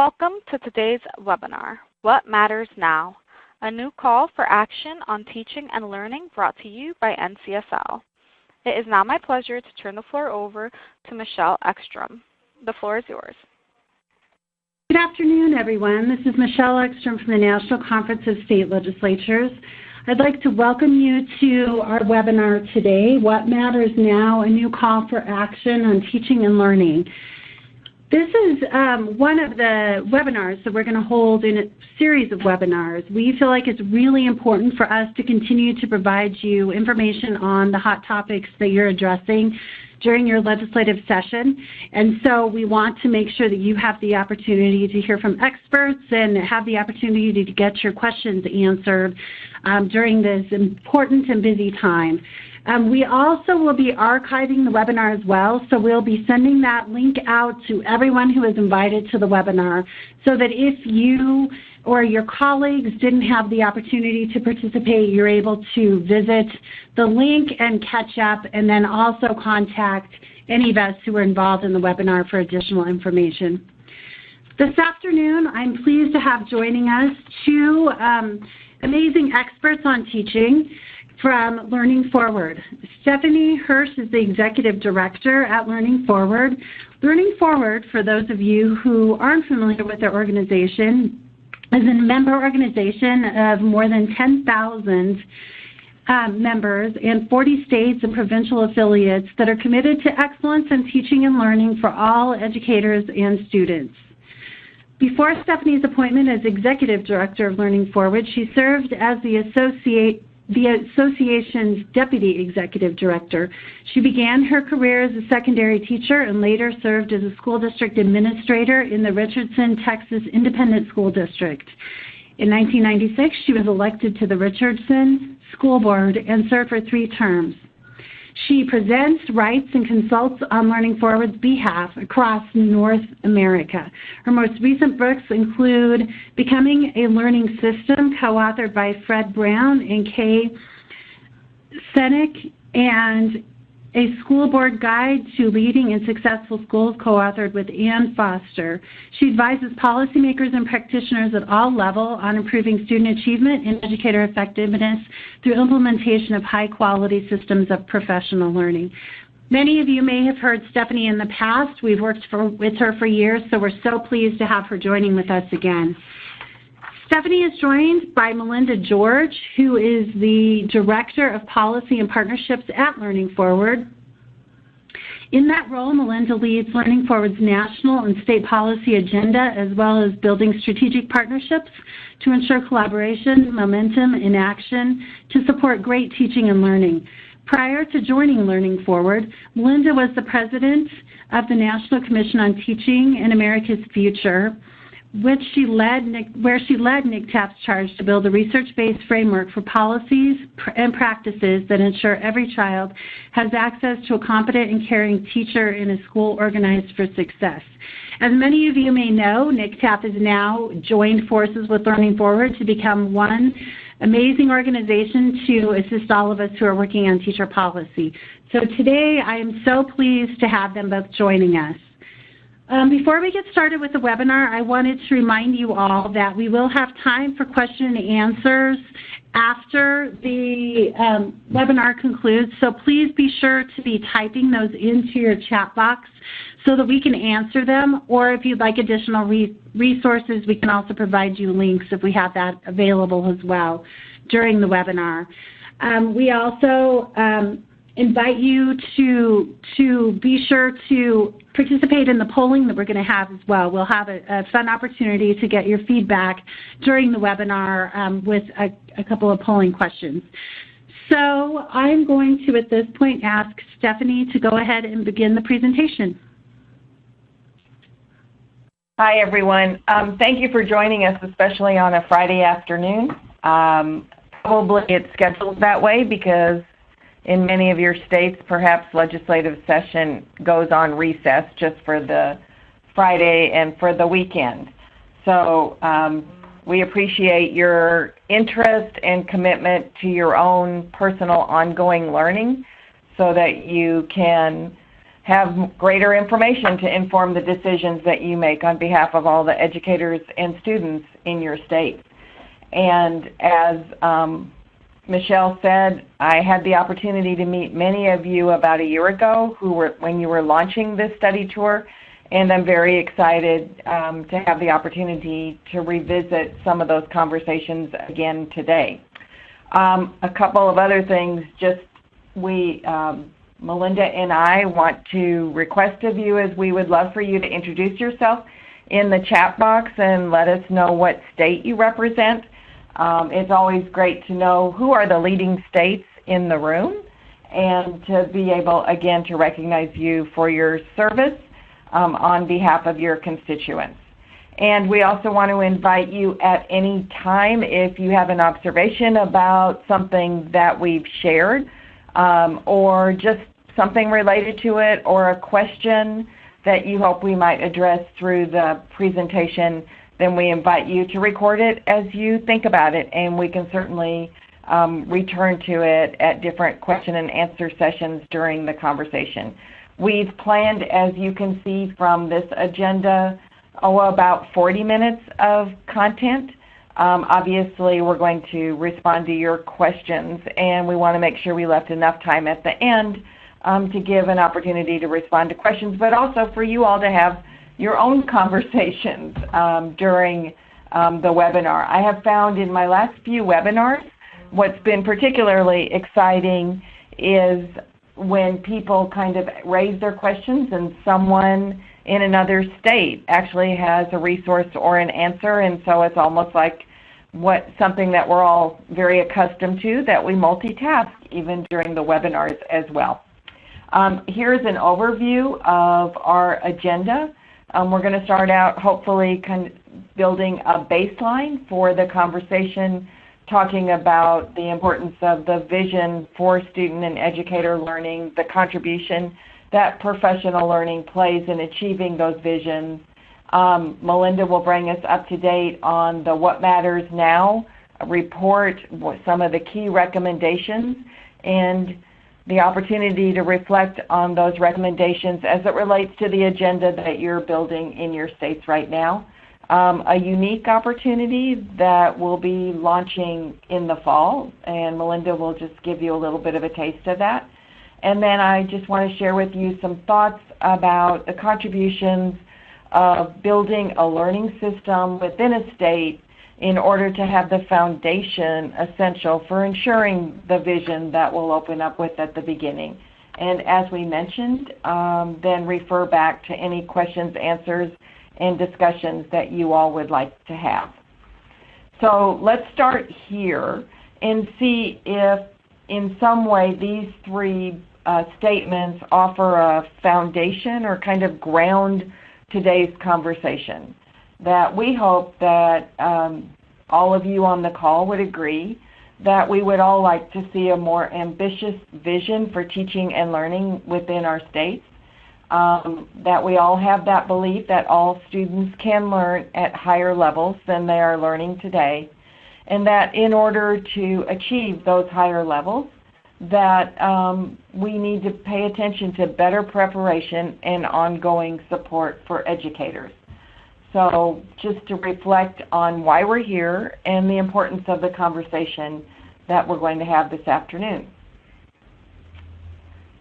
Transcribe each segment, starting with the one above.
Welcome to today's webinar, What Matters Now? A new call for action on teaching and learning brought to you by NCSL. It is now my pleasure to turn the floor over to Michelle Ekstrom. The floor is yours. Good afternoon, everyone. This is Michelle Ekstrom from the National Conference of State Legislatures. I'd like to welcome you to our webinar today, What Matters Now? A new call for action on teaching and learning. This is one of the webinars that we're going to hold in a series of webinars. We feel like it's really important for us to continue to provide you information on the hot topics that you're addressing during your legislative session. And so we want to make sure that you have the opportunity to hear from experts and have the opportunity to get your questions answered during this important and busy time. We also will be archiving the webinar as well, so we'll be sending that link out to everyone who is invited to the webinar so that if you or your colleagues didn't have the opportunity to participate, you're able to visit the link and catch up, and then also contact any of us who were involved in the webinar for additional information. This afternoon, I'm pleased to have joining us two amazing experts on teaching from Learning Forward. Stephanie Hirsch is the Executive Director at Learning Forward. Learning Forward, for those of you who aren't familiar with their organization, is a member organization of more than 10,000 members in 40 states and provincial affiliates that are committed to excellence in teaching and learning for all educators and students. Before Stephanie's appointment as Executive Director of Learning Forward, she served as the association's Deputy Executive Director. She began her career as a secondary teacher and later served as a school district administrator in the Richardson, Texas Independent School District. In 1996, she was elected to the Richardson School Board and served for 3 terms. She presents, writes, and consults on Learning Forward's behalf across North America. Her most recent books include Becoming a Learning System, co-authored by Fred Brown and Kay Senek, and A School Board Guide to Leading in Successful Schools, co-authored with Ann Foster. She advises policymakers and practitioners at all levels on improving student achievement and educator effectiveness through implementation of high-quality systems of professional learning. Many of you may have heard Stephanie in the past. We've worked with her for years, so we're so pleased to have her joining with us again. Stephanie is joined by Melinda George, who is the Director of Policy and Partnerships at Learning Forward. In that role, Melinda leads Learning Forward's national and state policy agenda, as well as building strategic partnerships to ensure collaboration, momentum, and action to support great teaching and learning. Prior to joining Learning Forward, Melinda was the President of the National Commission on Teaching in America's Future, where she led NCTAP's charge to build a research-based framework for policies and practices that ensure every child has access to a competent and caring teacher in a school organized for success. As many of you may know, NCTAP has now joined forces with Learning Forward to become one amazing organization to assist all of us who are working on teacher policy. So today, I am so pleased to have them both joining us. Before we get started with the webinar, I wanted to remind you all that we will have time for question and answers after the webinar concludes, so please be sure to be typing those into your chat box so that we can answer them, or if you'd like additional resources, we can also provide you links if we have that available as well during the webinar. We also invite you to be sure to participate in the polling that we're going to have as well. We'll have a fun opportunity to get your feedback during the webinar with a couple of polling questions. So I'm going to, at this point, ask Stephanie to go ahead and begin the presentation. Hi, everyone. Thank you for joining us, especially on a Friday afternoon. Probably it's scheduled that way because in many of your states, perhaps legislative session goes on recess just for the Friday and for the weekend. So we appreciate your interest and commitment to your own personal ongoing learning so that you can have greater information to inform the decisions that you make on behalf of all the educators and students in your state. And as Michelle said, I had the opportunity to meet many of you about a year ago when you were launching this study tour, and I'm very excited to have the opportunity to revisit some of those conversations again today. A couple of other things, Melinda and I want to request of you is we would love for you to introduce yourself in the chat box and let us know what state you represent. It's always great to know who are the leading states in the room and to be able, again, to recognize you for your service on behalf of your constituents. And we also want to invite you at any time if you have an observation about something that we've shared or just something related to it or a question that you hope we might address through the presentation, then we invite you to record it as you think about it, and we can certainly return to it at different question and answer sessions during the conversation. We've planned, as you can see from this agenda, about 40 minutes of content. Obviously, we're going to respond to your questions, and we want to make sure we left enough time at the end to give an opportunity to respond to questions, but also for you all to have your own conversations during the webinar. I have found in my last few webinars, what's been particularly exciting is when people kind of raise their questions and someone in another state actually has a resource or an answer, and so it's almost like something that we're all very accustomed to, that we multitask even during the webinars as well. Here's an overview of our agenda. We're going to start out hopefully kind of building a baseline for the conversation, talking about the importance of the vision for student and educator learning, the contribution that professional learning plays in achieving those visions. Melinda will bring us up to date on the What Matters Now report, some of the key recommendations, and the opportunity to reflect on those recommendations as it relates to the agenda that you're building in your states right now. A unique opportunity that will be launching in the fall, and Melinda will just give you a little bit of a taste of that. And then I just want to share with you some thoughts about the contributions of building a learning system within a state in order to have the foundation essential for ensuring the vision that we'll open up with at the beginning. And as we mentioned, then refer back to any questions, answers, and discussions that you all would like to have. So let's start here and see if in some way these three statements offer a foundation or kind of ground today's conversation. That we hope that all of you on the call would agree that we would all like to see a more ambitious vision for teaching and learning within our states, that we all have that belief that all students can learn at higher levels than they are learning today, and that in order to achieve those higher levels, that we need to pay attention to better preparation and ongoing support for educators. So just to reflect on why we're here and the importance of the conversation that we're going to have this afternoon.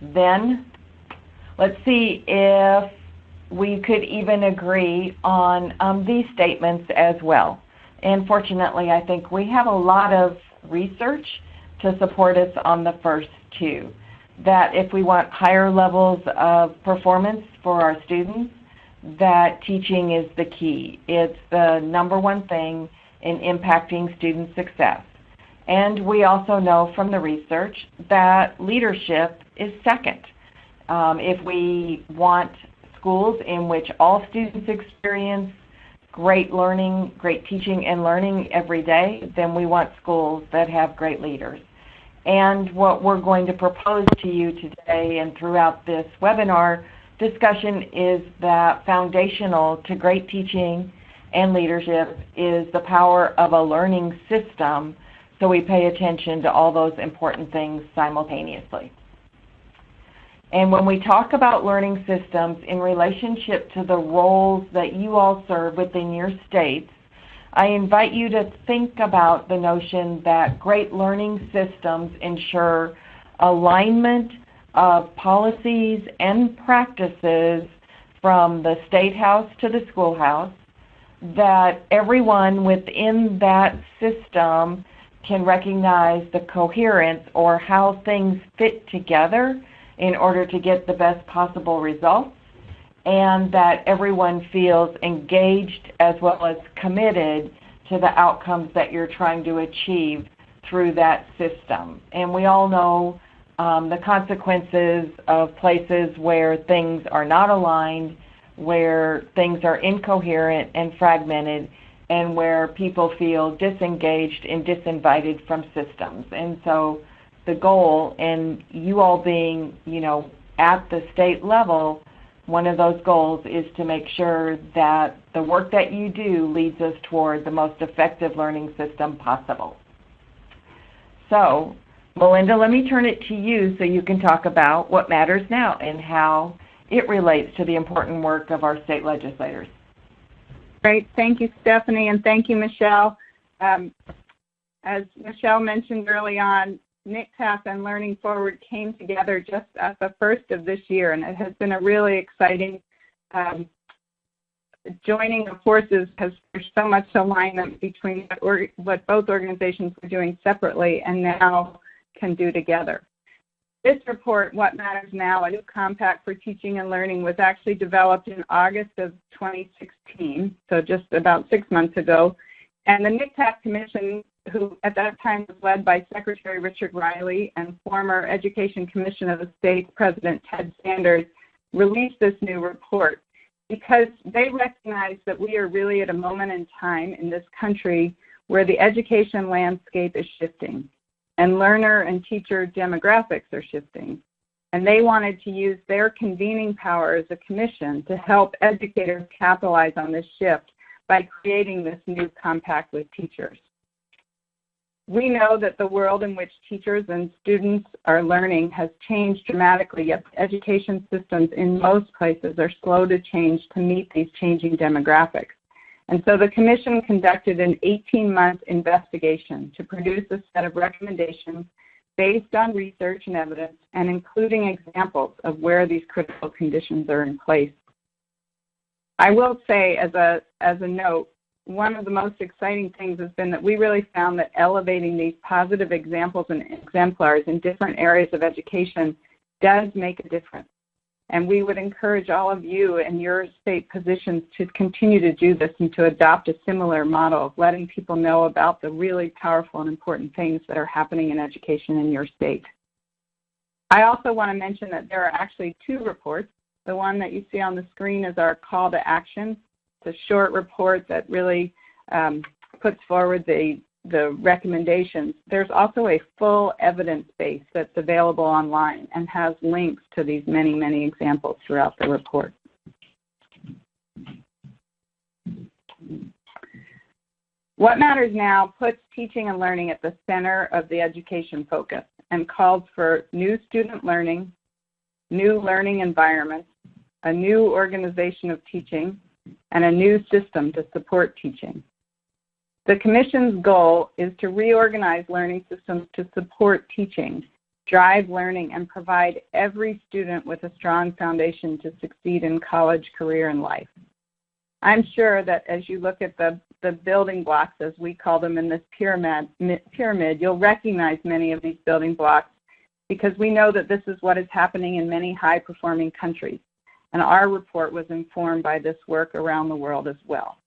Then let's see if we could even agree on these statements as well. And fortunately, I think we have a lot of research to support us on the first two, that if we want higher levels of performance for our students, that teaching is the key. It's the number one thing in impacting student success. And we also know from the research that leadership is second. If we want schools in which all students experience great learning, great teaching and learning every day, then we want schools that have great leaders. And what we're going to propose to you today and throughout this webinar discussion is that foundational to great teaching and leadership is the power of a learning system, so we pay attention to all those important things simultaneously. And when we talk about learning systems in relationship to the roles that you all serve within your states, I invite you to think about the notion that great learning systems ensure alignment of policies and practices from the state house to the schoolhouse, that everyone within that system can recognize the coherence or how things fit together in order to get the best possible results, and that everyone feels engaged as well as committed to the outcomes that you're trying to achieve through that system. And we all know the consequences of places where things are not aligned, where things are incoherent and fragmented, and where people feel disengaged and disinvited from systems. And so the goal, and you all being, at the state level, one of those goals is to make sure that the work that you do leads us toward the most effective learning system possible. So, Melinda, let me turn it to you so you can talk about what matters now and how it relates to the important work of our state legislators. Great. Thank you, Stephanie, and thank you, Michelle. As Michelle mentioned early on, NCTAP and Learning Forward came together just at the first of this year, and it has been a really exciting joining of forces because there's so much alignment between what both organizations were doing separately and now can do together. This report, What Matters Now, a new compact for teaching and learning, was actually developed in August of 2016, so just about 6 months ago. And the NCTAP Commission, who at that time was led by Secretary Richard Riley and former Education Commission of the State President Ted Sanders, released this new report because they recognize that we are really at a moment in time in this country where the education landscape is shifting and learner and teacher demographics are shifting. And they wanted to use their convening power as a commission to help educators capitalize on this shift by creating this new compact with teachers. We know that the world in which teachers and students are learning has changed dramatically, yet education systems in most places are slow to change to meet these changing demographics. And so the Commission conducted an 18-month investigation to produce a set of recommendations based on research and evidence and including examples of where these critical conditions are in place. I will say as a note, one of the most exciting things has been that we really found that elevating these positive examples and exemplars in different areas of education does make a difference. And we would encourage all of you and your state positions to continue to do this and to adopt a similar model of letting people know about the really powerful and important things that are happening in education in your state. I also want to mention that there are actually 2 reports. The one that you see on the screen is our call to action. It's a short report that really puts forward the recommendations. There's also a full evidence base that's available online and has links to these many, many examples throughout the report. What Matters Now puts teaching and learning at the center of the education focus and calls for new student learning, new learning environments, a new organization of teaching, and a new system to support teaching. The Commission's goal is to reorganize learning systems to support teaching, drive learning, and provide every student with a strong foundation to succeed in college, career, and life. I'm sure that as you look at the building blocks, as we call them in this pyramid, you'll recognize many of these building blocks because we know that this is what is happening in many high-performing countries. And our report was informed by this work around the world as well.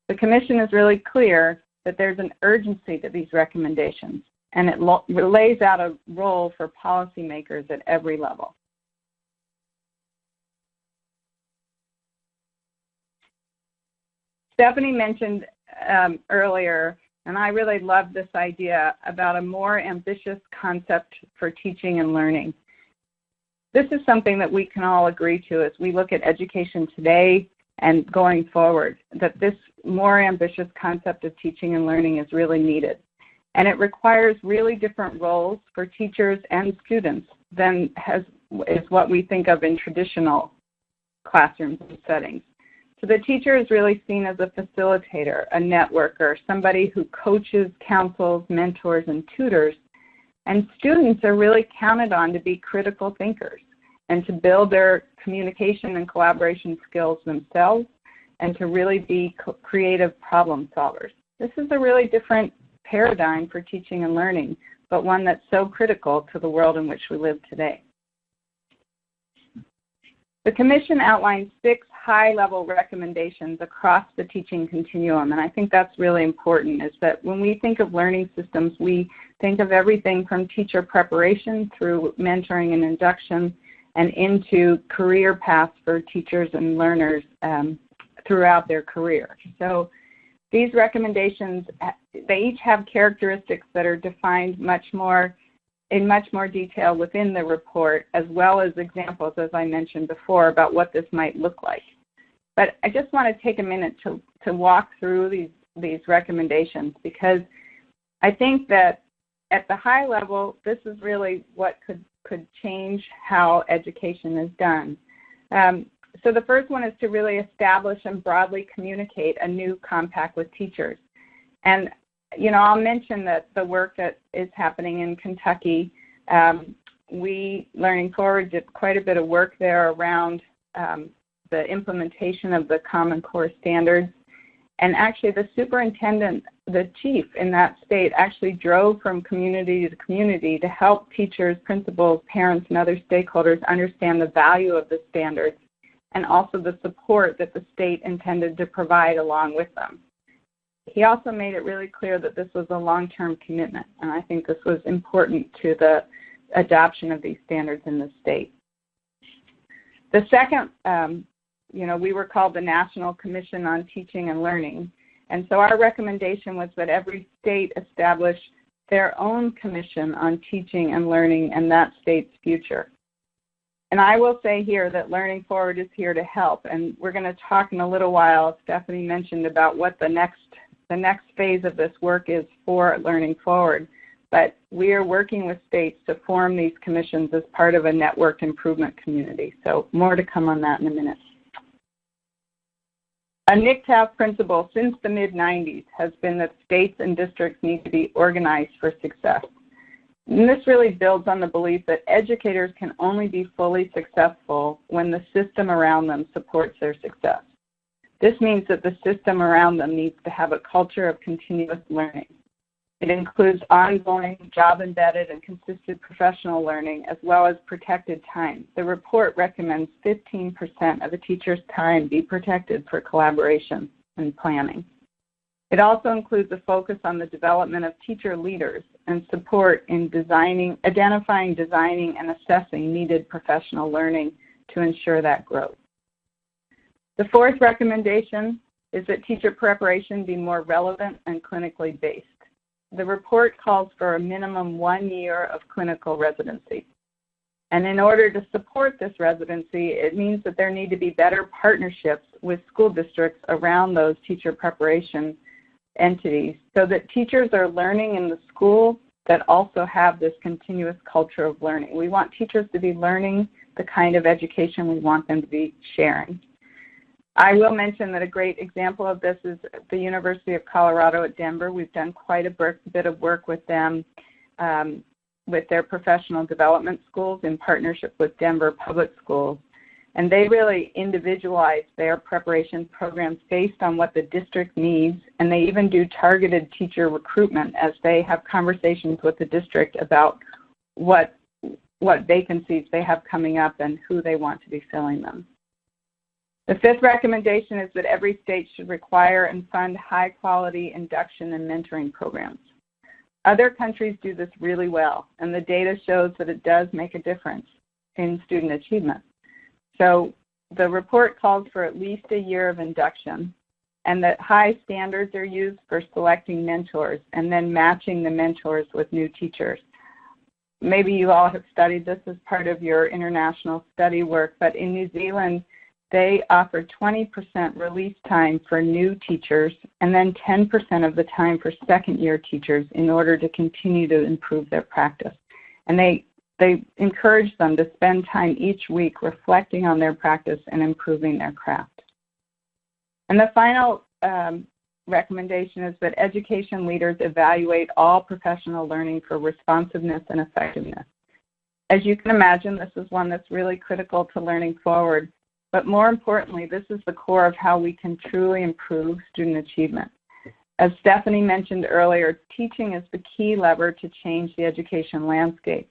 The Commission is really clear that there's an urgency to these recommendations, and it lays out a role for policymakers at every level. Stephanie mentioned earlier, and I really love this idea about a more ambitious concept for teaching and learning. This is something that we can all agree to as we look at education today and going forward, that this more ambitious concept of teaching and learning is really needed. And it requires really different roles for teachers and students than has is what we think of in traditional classrooms and settings. So the teacher is really seen as a facilitator, a networker, somebody who coaches, counsels, mentors, and tutors. And students are really counted on to be critical thinkers and to build their communication and collaboration skills themselves and to really be creative problem solvers. This is a really different paradigm for teaching and learning, but one that's so critical to the world in which we live today. The Commission outlines 6 high-level recommendations across the teaching continuum, and I think that's really important, is that when we think of learning systems, we think of everything from teacher preparation through mentoring and induction and into career paths for teachers and learners throughout their career. So these recommendations, they each have characteristics that are defined in much more detail within the report, as well as examples, as I mentioned before, about what this might look like. But I just want to take a minute to walk through these recommendations, because I think that at the high level, this is really what could change how education is done. So the first one is to really establish and broadly communicate a new compact with teachers. And I'll mention that the work that is happening in Kentucky, we, Learning Forward, did quite a bit of work there around the implementation of the Common Core standards. And actually the superintendent, the chief in that state, actually drove from community to community to help teachers, principals, parents, and other stakeholders understand the value of the standards and also the support that the state intended to provide along with them. He also made it really clear that this was a long-term commitment, and I think this was important to the adoption of these standards in the state. The second, we were called the National Commission on Teaching and Learning, and so our recommendation was that every state establish their own commission on teaching and learning and that state's future. And I will say here that Learning Forward is here to help, and we're going to talk in a little while, Stephanie mentioned, about what the next phase of this work is for Learning Forward. But we are working with states to form these commissions as part of a networked improvement community. So more to come on that in a minute. A NCTAF principle since the mid-90s has been that states and districts need to be organized for success. And this really builds on the belief that educators can only be fully successful when the system around them supports their success. This means that the system around them needs to have a culture of continuous learning. It includes ongoing, job-embedded, and consistent professional learning, as well as protected time. The report recommends 15% of a teacher's time be protected for collaboration and planning. It also includes a focus on the development of teacher leaders and support in identifying, designing, and assessing needed professional learning to ensure that growth. The fourth recommendation is that teacher preparation be more relevant and clinically based. The report calls for a minimum 1 year of clinical residency. And in order to support this residency, it means that there need to be better partnerships with school districts around those teacher preparation entities so that teachers are learning in the school that also have this continuous culture of learning. We want teachers to be learning the kind of education we want them to be sharing. I will mention that a great example of this is the University of Colorado at Denver. We've done quite a bit of work with them with their professional development schools in partnership with Denver Public Schools. And they really individualize their preparation programs based on what the district needs, and they even do targeted teacher recruitment as they have conversations with the district about what vacancies they have coming up and who they want to be filling them. The fifth recommendation is that every state should require and fund high-quality induction and mentoring programs. Other countries do this really well, and the data shows that it does make a difference in student achievement. So the report calls for at least a year of induction, and that high standards are used for selecting mentors and then matching the mentors with new teachers. Maybe you all have studied this as part of your international study work, but in New Zealand, they offer 20% release time for new teachers and then 10% of the time for second-year teachers in order to continue to improve their practice. And they they encourage them to spend time each week reflecting on their practice and improving their craft. And the final recommendation is that education leaders evaluate all professional learning for responsiveness and effectiveness. As you can imagine, this is one that's really critical to learning forward, but more importantly, this is the core of how we can truly improve student achievement. As Stephanie mentioned earlier, teaching is the key lever to change the education landscape.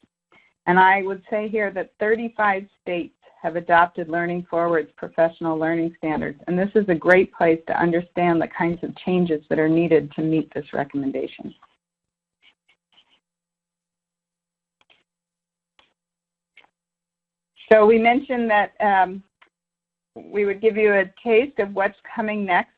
And I would say here that 35 states have adopted Learning Forward's professional learning standards, and this is a great place to understand the kinds of changes that are needed to meet this recommendation. So we mentioned that we would give you a taste of what's coming next.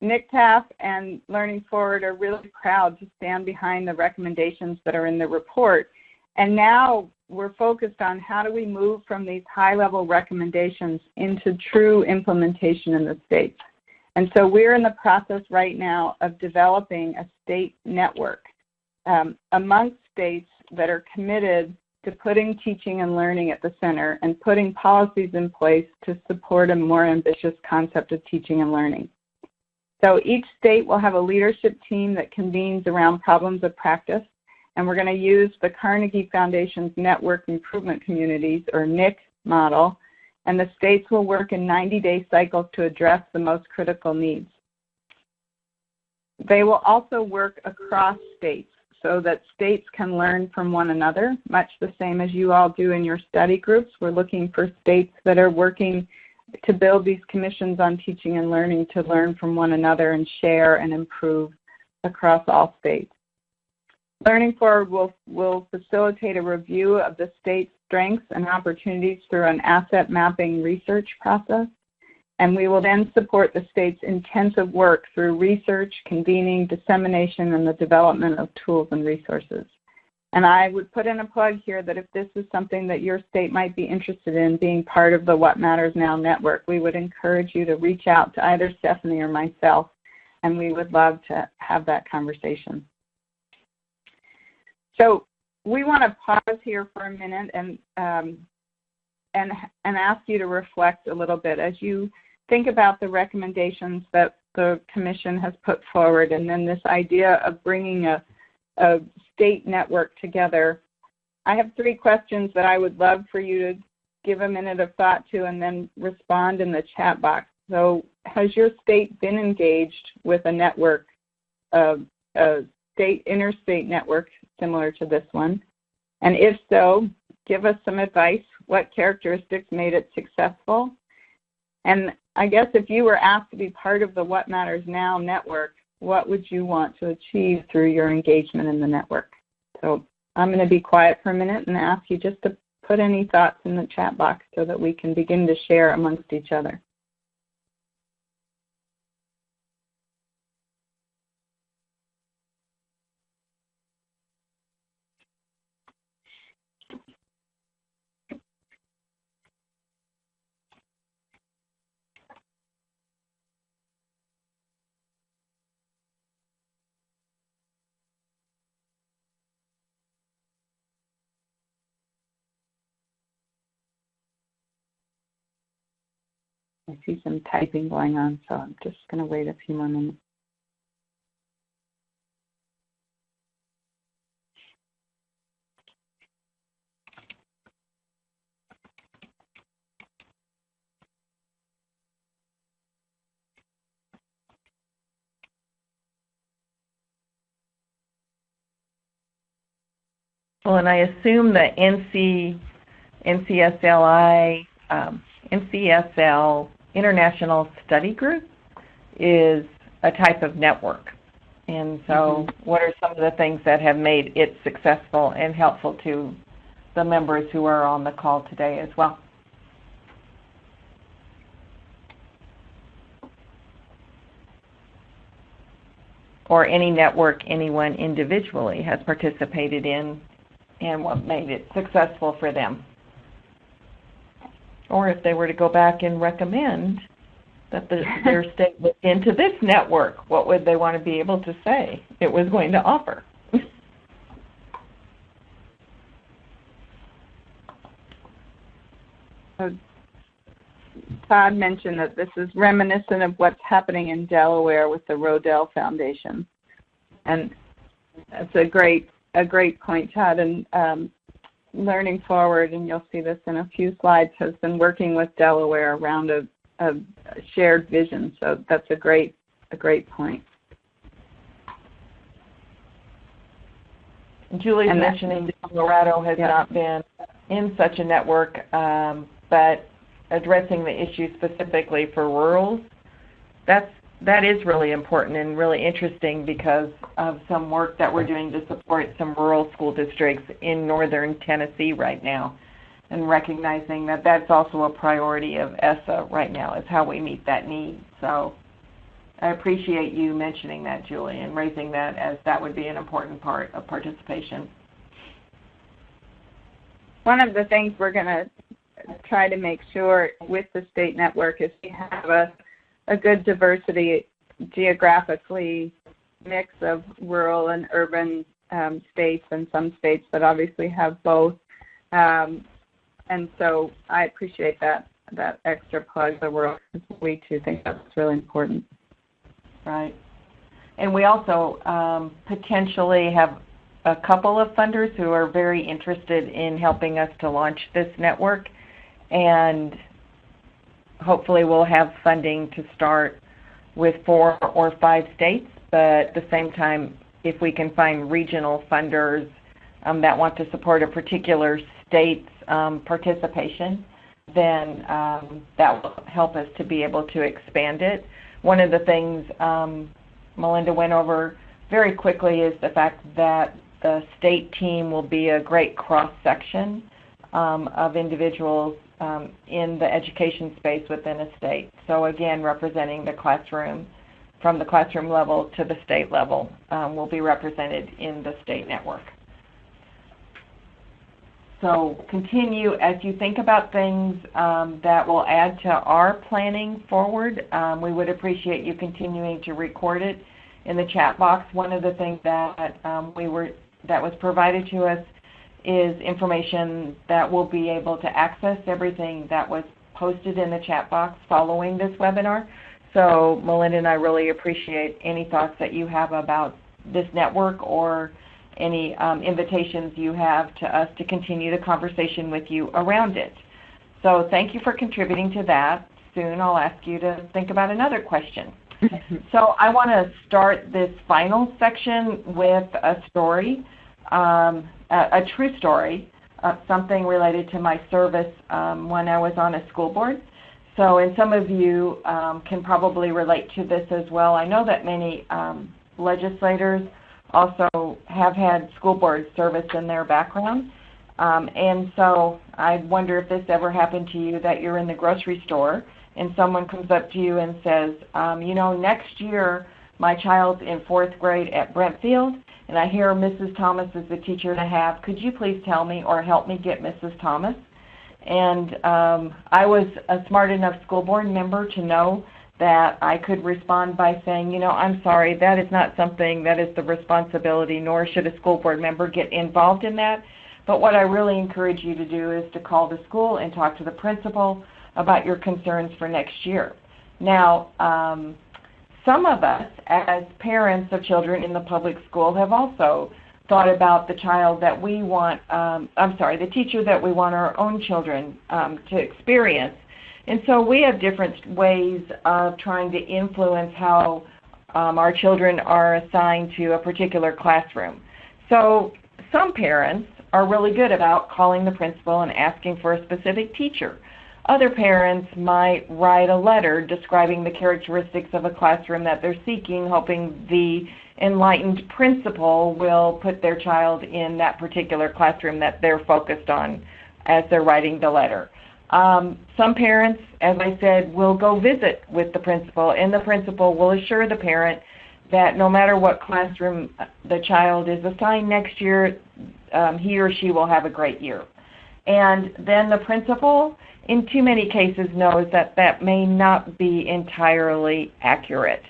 NCTAF and Learning Forward are really proud to stand behind the recommendations that are in the report. And now we're focused on how do we move from these high-level recommendations into true implementation in the states. And so we're in the process right now of developing a state network amongst states that are committed to putting teaching and learning at the center and putting policies in place to support a more ambitious concept of teaching and learning. So each state will have a leadership team that convenes around problems of practice, and we're going to use the Carnegie Foundation's Network Improvement Communities, or NIC model, and the states will work in 90-day cycles to address the most critical needs. They will also work across states so that states can learn from one another, much the same as you all do in your study groups. We're looking for states that are working to build these commissions on teaching and learning to learn from one another and share and improve across all states. Learning Forward will facilitate a review of the state's strengths and opportunities through an asset mapping research process, and we will then support the state's intensive work through research, convening, dissemination, and the development of tools and resources. And I would put in a plug here that if this is something that your state might be interested in being part of the What Matters Now network, we would encourage you to reach out to either Stephanie or myself, and we would love to have that conversation. So we want to pause here for a minute and ask you to reflect a little bit as you think about the recommendations that the Commission has put forward, and then this idea of bringing a state network together. I have 3 questions that I would love for you to give a minute of thought to and then respond in the chat box. So has your state been engaged with a network, a interstate network similar to this one? And if so, give us some advice. What characteristics made it successful? And I guess if you were asked to be part of the What Matters Now network, what would you want to achieve through your engagement in the network? So I'm going to be quiet for a minute and ask you just to put any thoughts in the chat box so that we can begin to share amongst each other. I see some typing going on, so I'm just going to wait a few more minutes. Well, and I assume that NCSL International Study Group is a type of network. And so what are some of the things that have made it successful and helpful to the members who are on the call today as well? Or any network anyone individually has participated in and what made it successful for them. Or if they were to go back and recommend that their state was into this network, what would they want to be able to say it was going to offer? Todd mentioned that this is reminiscent of what's happening in Delaware with the Rodell Foundation. And that's a great point, Todd. And Learning Forward, and you'll see this in a few slides, has been working with Delaware around a shared vision. So that's a great point. Julie's mentioning Colorado has not been in such a network, but addressing the issue specifically for rurals, that is really important and really interesting because of some work that we're doing to support some rural school districts in northern Tennessee right now, and recognizing that that's also a priority of ESSA right now, is how we meet that need. So I appreciate you mentioning that, Julie, and raising that, as that would be an important part of participation. One of the things we're going to try to make sure with the state network is we have a good diversity geographically mix of rural and urban states, and some states that obviously have both. And so I appreciate that extra plug the rural. We too think that's really important. Right. And we also potentially have a couple of funders who are very interested in helping us to launch this network, and hopefully we'll have funding to start with 4 or 5 states, but at the same time, if we can find regional funders that want to support a particular state's participation, then that will help us to be able to expand it. One of the things Melinda went over very quickly is the fact that the state team will be a great cross-section of individuals in the education space within a state. So again, representing the classroom, from the classroom level to the state level, will be represented in the state network. So continue, as you think about things that will add to our planning forward, we would appreciate you continuing to record it in the chat box. One of the things that that was provided to us is information that we'll be able to access everything that was posted in the chat box following this webinar. So Melinda and I really appreciate any thoughts that you have about this network, or any invitations you have to us to continue the conversation with you around it. So thank you for contributing to that. Soon I'll ask you to think about another question. So I want to start this final section with a story, a true story, something related to my service when I was on a school board. So, and some of you can probably relate to this as well. I know that many legislators also have had school board service in their background. And so I wonder if this ever happened to you, that you're in the grocery store and someone comes up to you and says, you know, next year my child's in 4th grade at Brentfield, and I hear Mrs. Thomas is the teacher to have. Could you please tell me or help me get Mrs. Thomas? And I was a smart enough school board member to know that I could respond by saying, you know, I'm sorry, that is not something that is the responsibility, nor should a school board member get involved in that. But what I really encourage you to do is to call the school and talk to the principal about your concerns for next year. Now, some of us, as parents of children in the public school, have also thought about the child that we want, the teacher that we want our own children to experience. And so we have different ways of trying to influence how our children are assigned to a particular classroom. So some parents are really good about calling the principal and asking for a specific teacher. Other parents might write a letter describing the characteristics of a classroom that they're seeking, hoping the enlightened principal will put their child in that particular classroom that they're focused on as they're writing the letter. Some parents, as I said, will go visit with the principal, and the principal will assure the parent that no matter what classroom the child is assigned next year, he or she will have a great year. And then the principal, in too many cases, knows that that may not be entirely accurate.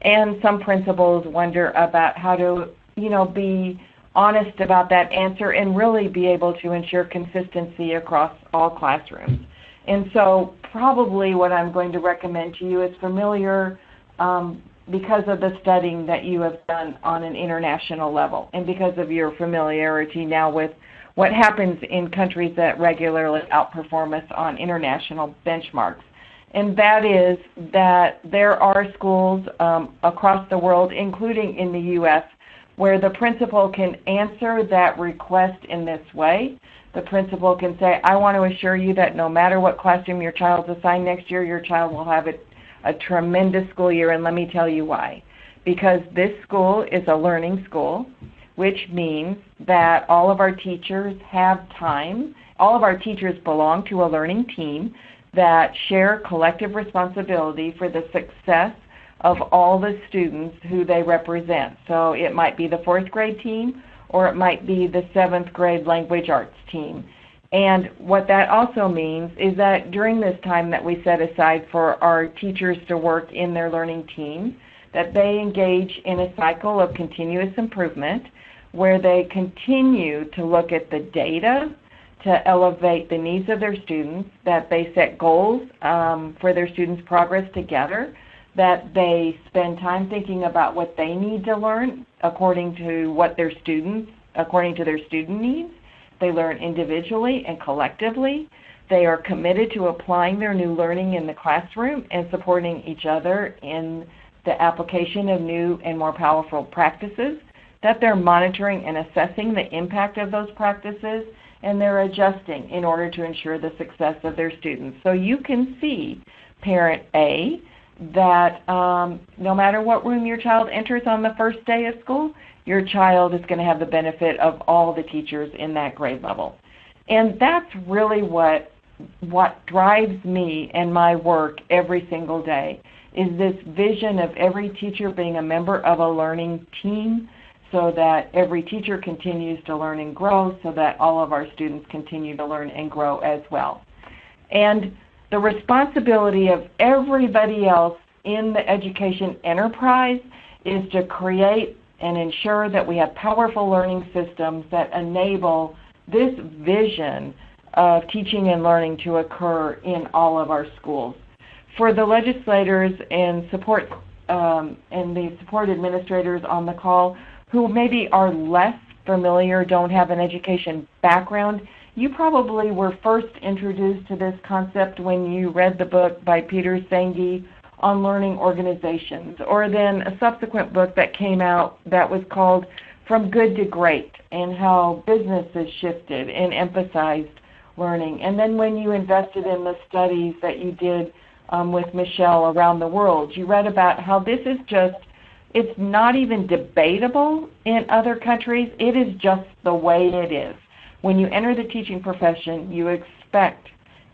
And some principals wonder about how to, be honest about that answer and really be able to ensure consistency across all classrooms. And so probably what I'm going to recommend to you is familiar because of the studying that you have done on an international level and because of your familiarity now with what happens in countries that regularly outperform us on international benchmarks. And that is that there are schools across the world, including in the U.S., where the principal can answer that request in this way. The principal can say, I want to assure you that no matter what classroom your child's assigned next year, your child will have a tremendous school year, and let me tell you why. Because this school is a learning school, which means that all of our teachers have time. All of our teachers belong to a learning team that share collective responsibility for the success of all the students who they represent. So it might be the 4th grade team, or it might be the 7th grade language arts team. And what that also means is that during this time that we set aside for our teachers to work in their learning team, that they engage in a cycle of continuous improvement where they continue to look at the data to elevate the needs of their students, that they set goals for their students' progress together, that they spend time thinking about what they need to learn according to their student needs. They learn individually and collectively. They are committed to applying their new learning in the classroom and supporting each other in the application of new and more powerful practices, that they're monitoring and assessing the impact of those practices, and they're adjusting in order to ensure the success of their students. So you can see, parent A, that no matter what room your child enters on the first day of school, your child is going to have the benefit of all the teachers in that grade level. And that's really what drives me and my work every single day, is this vision of every teacher being a member of a learning team so that every teacher continues to learn and grow, so that all of our students continue to learn and grow as well. And the responsibility of everybody else in the education enterprise is to create and ensure that we have powerful learning systems that enable this vision of teaching and learning to occur in all of our schools. For the legislators and support and the support administrators on the call who maybe are less familiar, don't have an education background, you probably were first introduced to this concept when you read the book by Peter Senge on learning organizations, or then a subsequent book that came out that was called From Good to Great, and how businesses shifted and emphasized learning. And then when you invested in the studies that you did with Michelle around the world, you read about how this is it's not even debatable in other countries. It is just the way it is. When you enter the teaching profession, you expect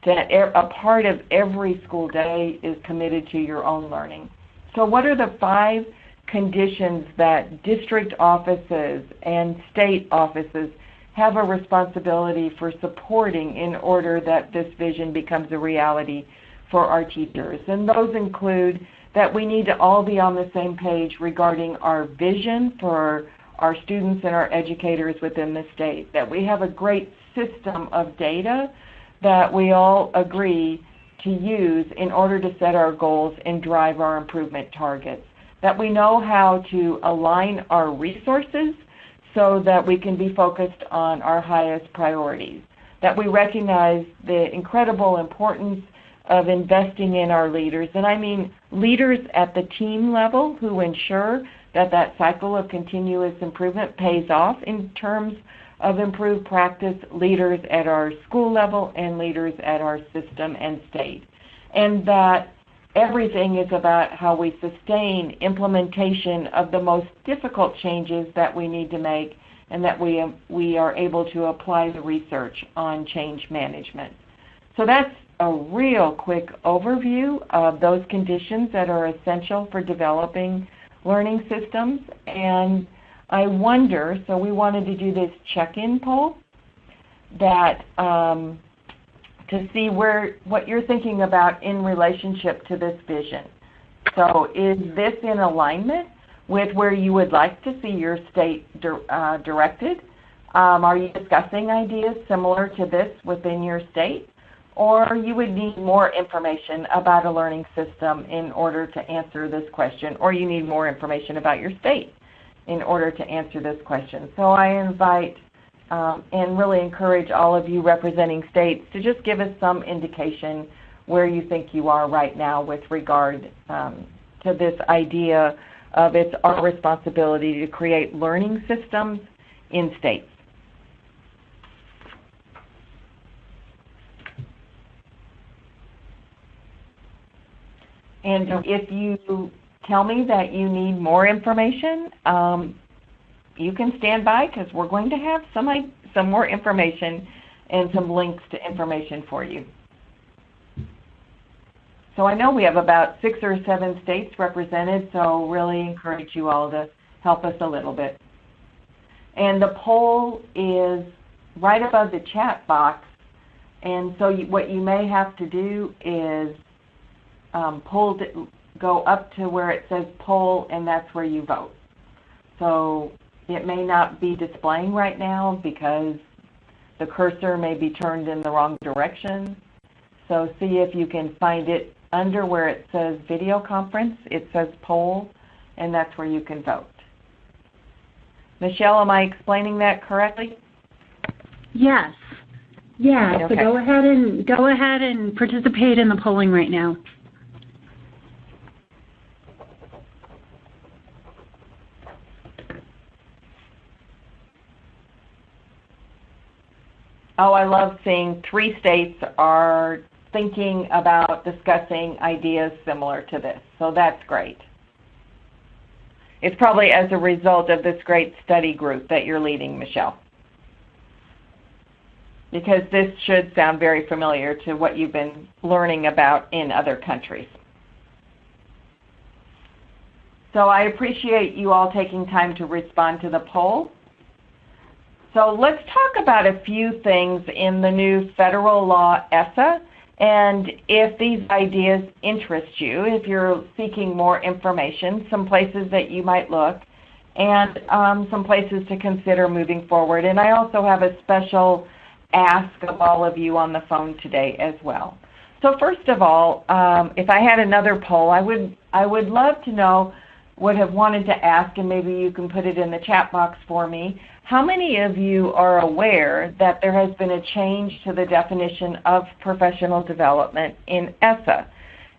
that a part of every school day is committed to your own learning. So what are the 5 conditions that district offices and state offices have a responsibility for supporting in order that this vision becomes a reality for our teachers? And those include that we need to all be on the same page regarding our vision for our students and our educators within the state, that we have a great system of data that we all agree to use in order to set our goals and drive our improvement targets, that we know how to align our resources so that we can be focused on our highest priorities, that we recognize the incredible importance of investing in our leaders, and I mean leaders at the team level who ensure that that cycle of continuous improvement pays off in terms of improved practice, leaders at our school level and leaders at our system and state. And that everything is about how we sustain implementation of the most difficult changes that we need to make, and that we are able to apply the research on change management. So that's a real quick overview of those conditions that are essential for developing learning systems. And I wonder, so we wanted to do this check-in poll that to see what you're thinking about in relationship to this vision. So is this in alignment with where you would like to see your state directed? Are you discussing ideas similar to this within your state? or you would need more information about a learning system in order to answer this question, or you need more information about your state in order to answer this question. So I invite and really encourage all of you representing states to just give us some indication where you think you are right now with regard to this idea of it's our responsibility to create learning systems in states. And if you tell me that you need more information, you can stand by because we're going to have some more information and some links to information for you. So I know we have about 6 or 7 states represented, so really encourage you all to help us a little bit. And the poll is right above the chat box, and so what you may have to do is go up to where it says poll, and that's where you vote. So it may not be displaying right now because the cursor may be turned in the wrong direction. So see if you can find it under where it says video conference. It says poll, and that's where you can vote. Michelle, am I explaining that correctly? Yes. Yeah, okay. So go ahead and participate in the polling right now. Oh, I love seeing 3 states are thinking about discussing ideas similar to this. So that's great. It's probably as a result of this great study group that you're leading, Michelle. Because this should sound very familiar to what you've been learning about in other countries. So I appreciate you all taking time to respond to the poll. So let's talk about a few things in the new federal law, ESSA, and if these ideas interest you, if you're seeking more information, some places that you might look, and some places to consider moving forward. And I also have a special ask of all of you on the phone today as well. So first of all, if I had another poll, I would love to know, would have wanted to ask, and maybe you can put it in the chat box for me, how many of you are aware that there has been a change to the definition of professional development in ESSA?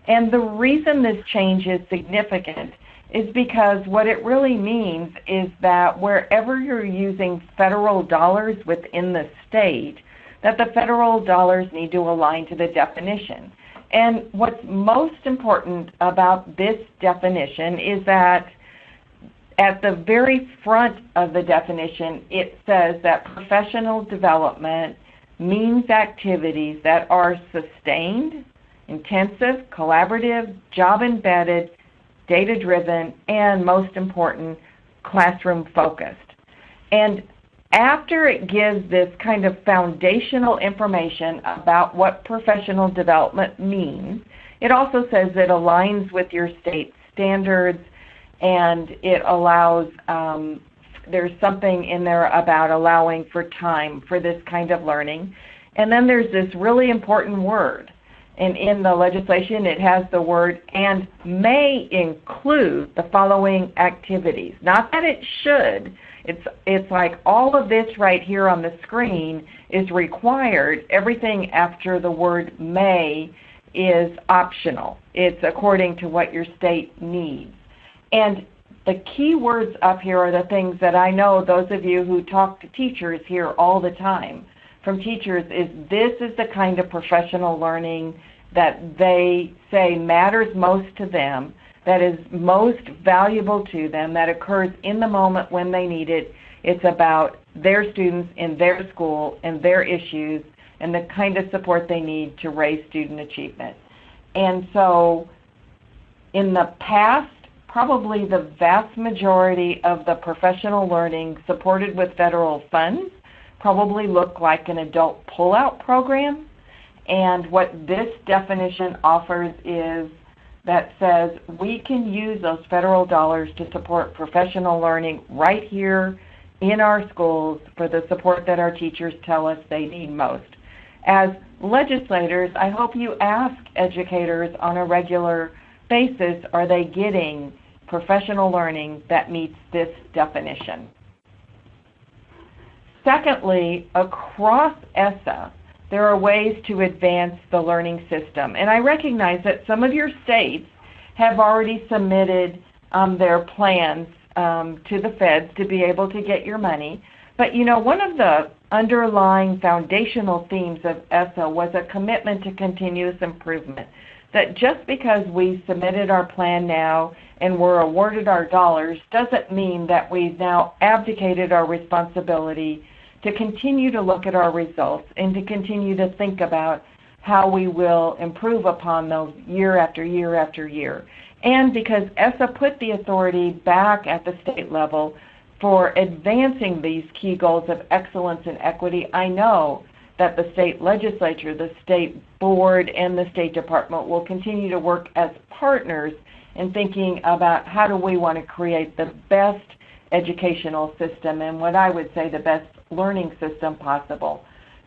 And the reason this change is significant is because what it really means is that wherever you're using federal dollars within the state, that the federal dollars need to align to the definition. And what's most important about this definition is that at the very front of the definition, it says that professional development means activities that are sustained, intensive, collaborative, job-embedded, data-driven, and most important, classroom-focused. And after it gives this kind of foundational information about what professional development means, it also says it aligns with your state standards, and it allows, there's something in there about allowing for time for this kind of learning. And then there's this really important word. And in the legislation, it has the word "and may include the following activities." Not that it should. It's like all of this right here on the screen is required. Everything after the word "may" is optional. It's according to what your state needs. And the key words up here are the things that I know those of you who talk to teachers hear all the time from teachers is this is the kind of professional learning that they say matters most to them, that is most valuable to them, that occurs in the moment when they need it. It's about their students in their school and their issues and the kind of support they need to raise student achievement. And so in the past, probably the vast majority of the professional learning supported with federal funds probably look like an adult pull-out program. And what this definition offers is that says we can use those federal dollars to support professional learning right here in our schools for the support that our teachers tell us they need most. as legislators, I hope you ask educators on a regular basis, are they getting professional learning that meets this definition? Secondly, across ESSA, there are ways to advance the learning system. And I recognize that some of your states have already submitted their plans to the feds to be able to get your money. But you know, one of the underlying foundational themes of ESSA was a commitment to continuous improvement. That just because we submitted our plan now and were awarded our dollars doesn't mean that we've now abdicated our responsibility to continue to look at our results and to continue to think about how we will improve upon those year after year after year. And because ESSA put the authority back at the state level for advancing these key goals of excellence and equity, I know that the state legislature, the state board, and the State Department will continue to work as partners in thinking about how do we want to create the best educational system and what I would say the best learning system possible.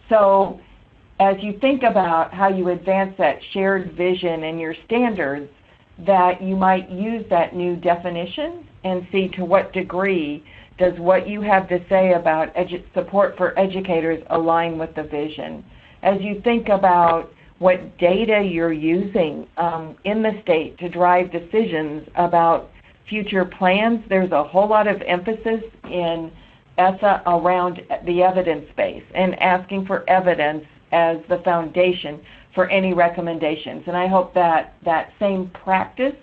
So as you think about how you advance that shared vision and your standards, that you might use that new definition and see to what degree does what you have to say about support for educators align with the vision. As you think about what data you're using in the state to drive decisions about future plans, there's a whole lot of emphasis in ESSA around the evidence base and asking for evidence as the foundation for any recommendations. And I hope that that same practice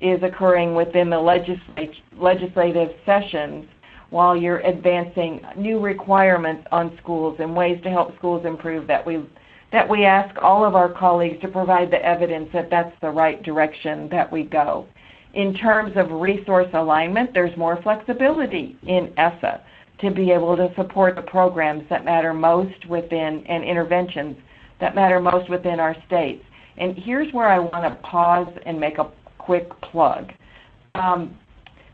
is occurring within the legislative sessions while you're advancing new requirements on schools and ways to help schools improve, that we ask all of our colleagues to provide the evidence that that's the right direction that we go. In terms of resource alignment, there's more flexibility in ESSA to be able to support the programs that matter most within, and interventions that matter most within our states. And here's where I want to pause and make a quick plug.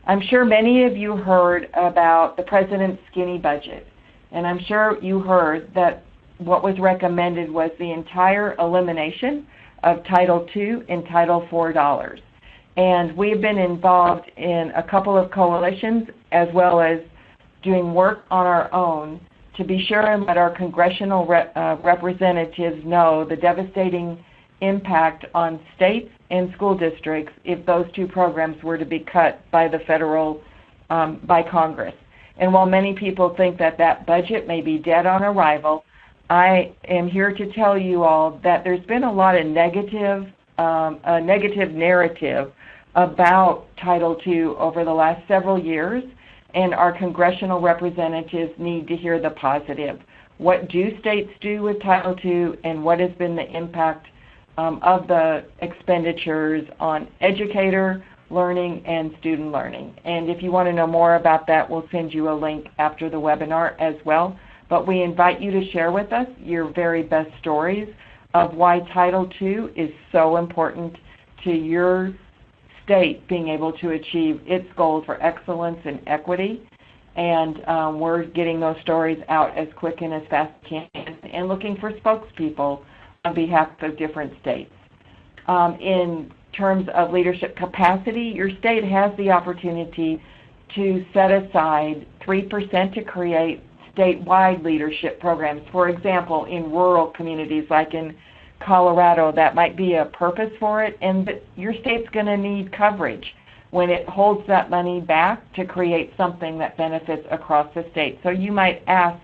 I'm sure many of you heard about the President's skinny budget, and I'm sure you heard that what was recommended was the entire elimination of Title II and Title IV dollars. And we've been involved in a couple of coalitions as well as doing work on our own to be sure and let our congressional representatives know the devastating impact on states and school districts if those two programs were to be cut by the federal, by Congress. And while many people think that that budget may be dead on arrival, I am here to tell you all that there's been a lot of negative narrative about Title II over the last several years, and our congressional representatives need to hear the positive. What do states do with Title II, and what has been the impact of the expenditures on educator learning and student learning? And if you want to know more about that, we'll send you a link after the webinar as well. But we invite you to share with us your very best stories of why Title II is so important to your state being able to achieve its goals for excellence and equity. And we're getting those stories out as quick and as fast as we can, and looking for spokespeople on behalf of different states. In terms of leadership capacity, your state has the opportunity to set aside 3% to create statewide leadership programs. For example, in rural communities like in Colorado, that might be a purpose for it, and your state's going to need coverage when it holds that money back to create something that benefits across the state. So you might ask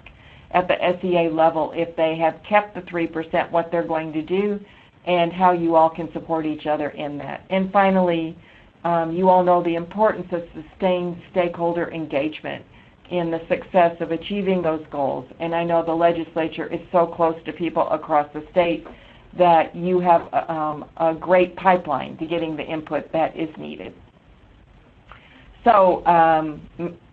at the SEA level if they have kept the 3%, what they're going to do, and how you all can support each other in that. And finally, you all know the importance of sustained stakeholder engagement in the success of achieving those goals. And I know the legislature is so close to people across the state that you have a great pipeline to getting the input that is needed. So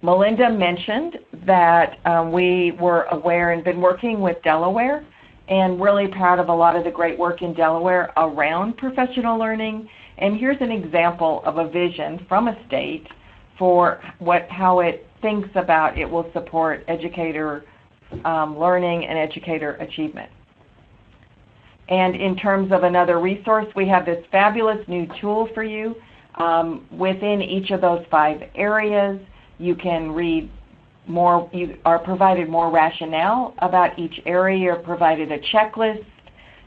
Melinda mentioned that we were aware and been working with Delaware, and really proud of a lot of the great work in Delaware around professional learning. And here's an example of a vision from a state for how it thinks about it will support educator learning and educator achievement. And in terms of another resource, we have this fabulous new tool for you. Within each of those 5 areas, you can read more, you are provided more rationale about each area. You're provided a checklist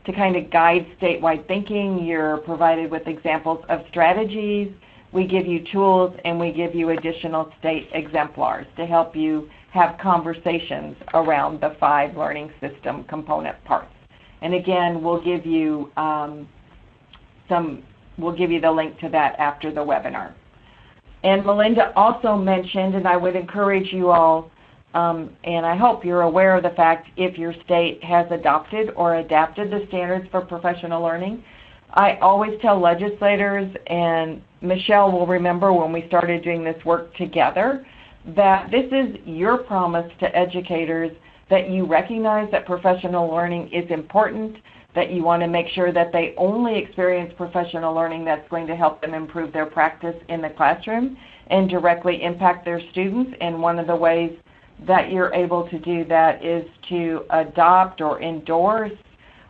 to kind of guide statewide thinking. You're provided with examples of strategies. We give you tools, and we give you additional state exemplars to help you have conversations around the 5 learning system component parts. And again, we'll give you we'll give you the link to that after the webinar. And Melinda also mentioned, and I would encourage you all, and I hope you're aware of the fact if your state has adopted or adapted the standards for professional learning. I always tell legislators, and Michelle will remember when we started doing this work together, that this is your promise to educators that you recognize that professional learning is important, that you want to make sure that they only experience professional learning that's going to help them improve their practice in the classroom and directly impact their students. And one of the ways that you're able to do that is to adopt or endorse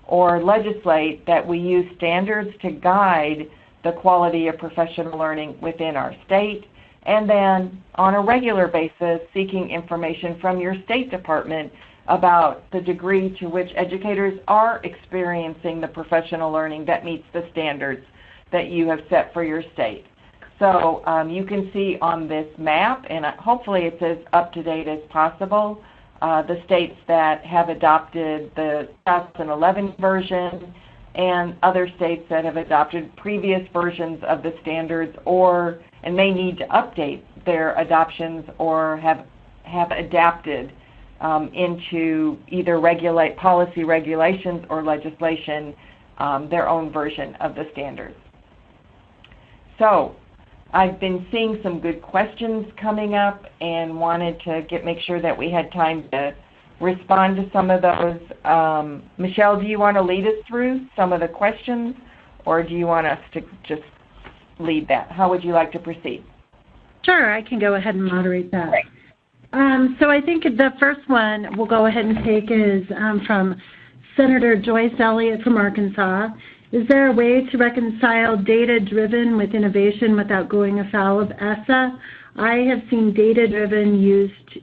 or legislate that we use standards to guide the quality of professional learning within our state, and then on a regular basis seeking information from your State Department about the degree to which educators are experiencing the professional learning that meets the standards that you have set for your state. So you can see on this map, and hopefully it's as up-to-date as possible, the states that have adopted the 2011 version and other states that have adopted previous versions of the standards and may need to update their adoptions or have adapted into either policy regulations or legislation, their own version of the standards. So I've been seeing some good questions coming up and wanted to make sure that we had time to respond to some of those. Michelle, do you want to lead us through some of the questions, or do you want us to just lead that? How would you like to proceed? Sure, I can go ahead and moderate that. Great. So I think the first one we'll go ahead and take is from Senator Joyce Elliott from Arkansas. Is there a way to reconcile data-driven with innovation without going afoul of ESSA? I have seen data-driven used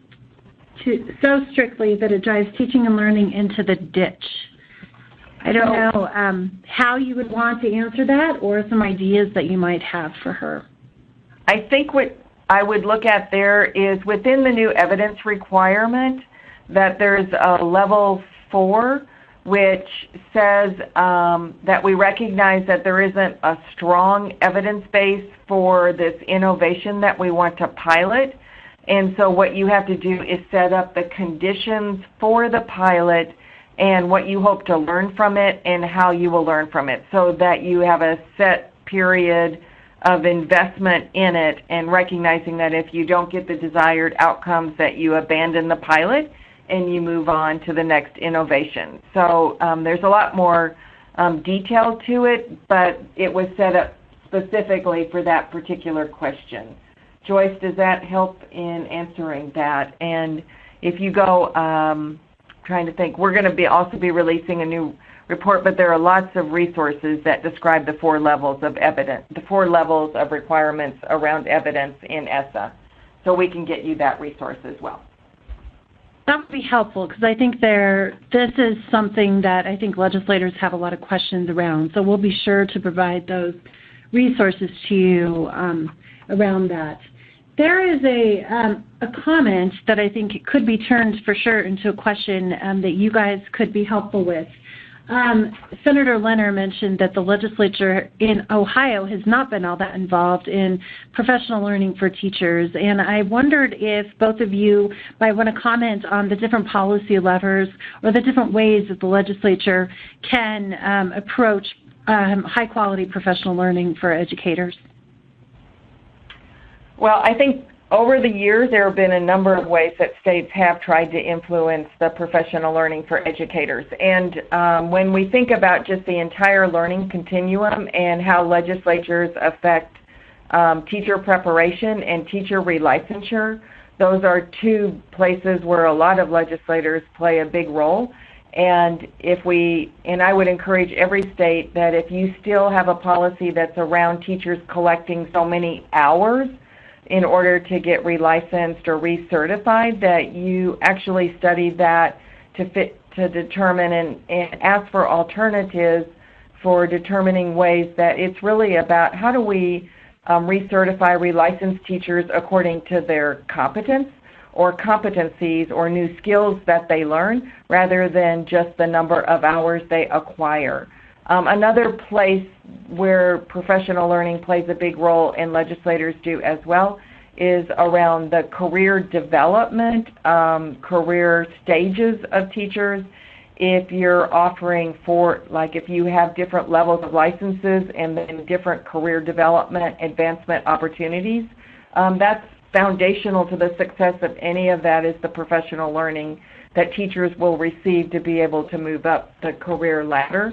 so strictly that it drives teaching and learning into the ditch. I don't know how you would want to answer that, or some ideas that you might have for her. I think what I would look at there is within the new evidence requirement that there's a level 4 which says that we recognize that there isn't a strong evidence base for this innovation that we want to pilot. And so what you have to do is set up the conditions for the pilot and what you hope to learn from it and how you will learn from it, so that you have a set period of investment in it, and recognizing that if you don't get the desired outcomes that you abandon the pilot and you move on to the next innovation. So there's a lot more detail to it, but it was set up specifically for that particular question. Joyce, does that help in answering that? And if you go, trying to think, we're going to also be releasing a new report, but there are lots of resources that describe the 4 levels of evidence, the 4 levels of requirements around evidence in ESSA. So we can get you that resource as well. That would be helpful, because I think this is something that I think legislators have a lot of questions around. So we'll be sure to provide those resources to you around that. There is a comment that I think could be turned for sure into a question that you guys could be helpful with. Senator Leonard mentioned that the legislature in Ohio has not been all that involved in professional learning for teachers, and I wondered if both of you might want to comment on the different policy levers or the different ways that the legislature can approach high-quality professional learning for educators. Well, I think over the years there have been a number of ways that states have tried to influence the professional learning for educators. And when we think about just the entire learning continuum and how legislatures affect teacher preparation and teacher relicensure, those are 2 places where a lot of legislators play a big role. And I would encourage every state that if you still have a policy that's around teachers collecting so many hours in order to get relicensed or recertified, that you actually study that to determine and ask for alternatives for determining ways that it's really about how do we recertify, relicense teachers according to their competence or competencies or new skills that they learn rather than just the number of hours they acquire. Another place where professional learning plays a big role, and legislators do as well, is around the career development, career stages of teachers. If you're offering if you have different levels of licenses and then different career development, advancement opportunities, that's foundational to the success of any of that is the professional learning that teachers will receive to be able to move up the career ladder.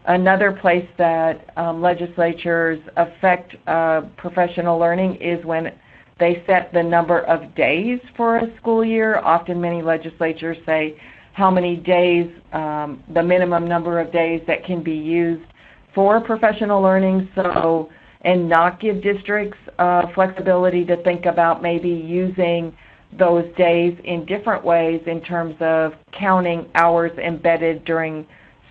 Another place that legislatures affect professional learning is when they set the number of days for a school year. Often many legislatures say how many days, the minimum number of days that can be used for professional learning, and not give districts flexibility to think about maybe using those days in different ways in terms of counting hours embedded during